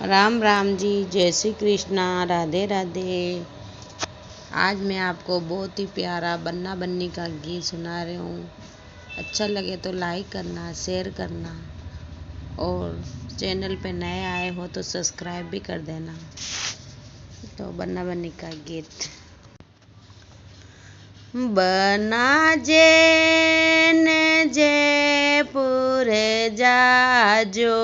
राम राम जी, जय श्री कृष्णा, राधे राधे। आज मैं आपको बहुत ही प्यारा बन्ना बन्नी का गीत सुना रही हूँ। अच्छा लगे तो लाइक करना, शेयर करना और चैनल पे नए आए हो तो सब्सक्राइब भी कर देना। तो बन्ना बन्नी का गीत। बना जे ने जयपुर जाजो,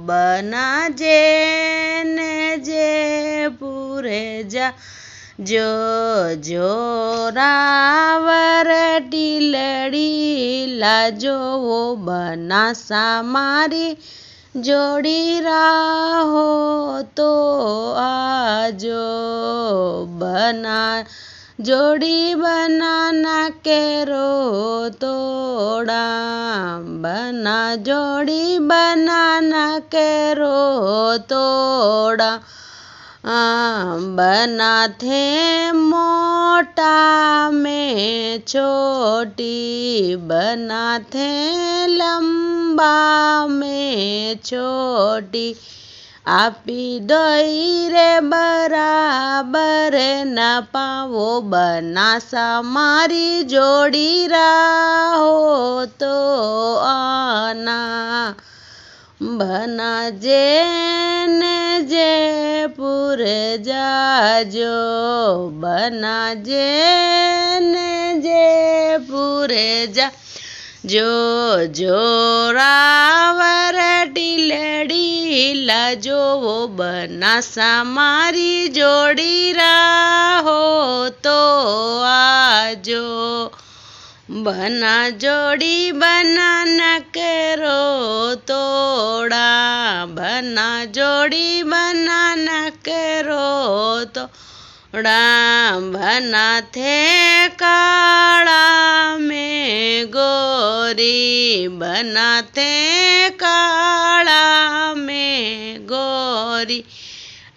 बना जे ने जयपुर जा जो जोरावर टिलड़ी लाजो, वो बना सामारी जोड़ी राहो तो आजो। बना जोड़ी बनाना केरो तोड़ा, बना जोड़ी बनाना केरो तोड़ा। बना थे मोटा में छोटी, बना थे लंबा में छोटी। आपी दोई रे बराबर न पावो, बना सामारी जोड़ी राहो तो आना। बना जे ने जयपुर जाजो, बना जे ने जयपुर जा जो जोरावर टिलड़ी लाजो, वो बना सामारी जोड़ी राहो तो आजो। बना जोड़ी बनाना करो तोड़ा, बना जोड़ी बनाना करो तोड़ा। बना थे काला में गोरी, बना थे काला में गोरी।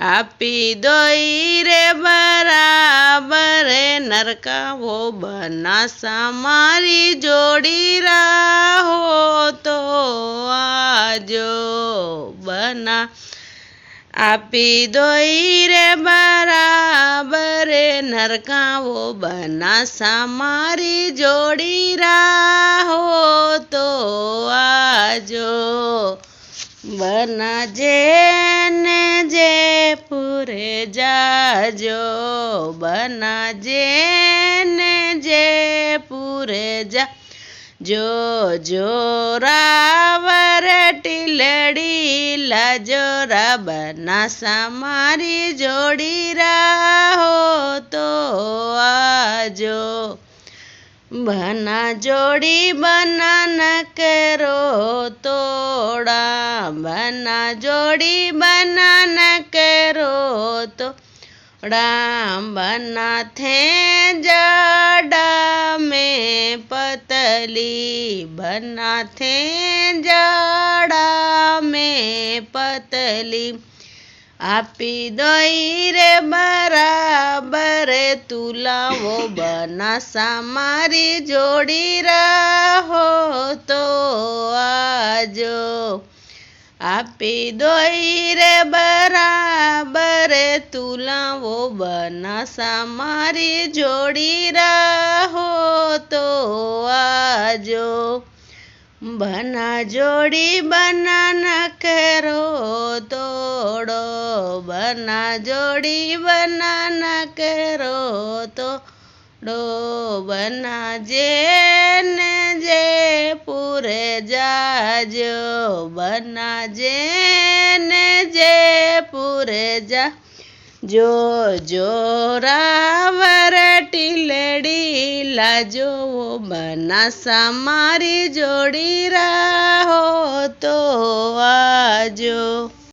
आपी दोई रे बराबर नरका, वो बना सामारी जोड़ी राहो तो आजो। बना आपी दोई रे बराबर नरका, वो बना सामारी जोड़ी राहो तो आजो। बना जे ने जयपुर जाजो, बना जे ने जयपुर जा जो जोरावर टिलड़ी लाजो, बना सामारी जोड़ी राहो तो आजो। बना जोड़ी बनाना करो तोड़ा, बना जोड़ी बनाना करो तोड़ा। बना थे जाड़ा में पतली, बना थे जाड़ा में पतली। आपी दोई रे बराबर तुला, वो बना सामारी जोड़ी राहो तो आजो। आपी दोई रे बराबर तुला, वो बना सामारी जोड़ी राहो तो आजो। बना जोड़ी बनाना करो तोड़ो, बना जोड़ी बनाना करो तोड़ो। बना जे ने जयपुर जाजो, बना जे ने जयपुर जा जो जोरावर टिलड़ी लाजो, वो बना सामारी जोड़ी राहो तो आजो।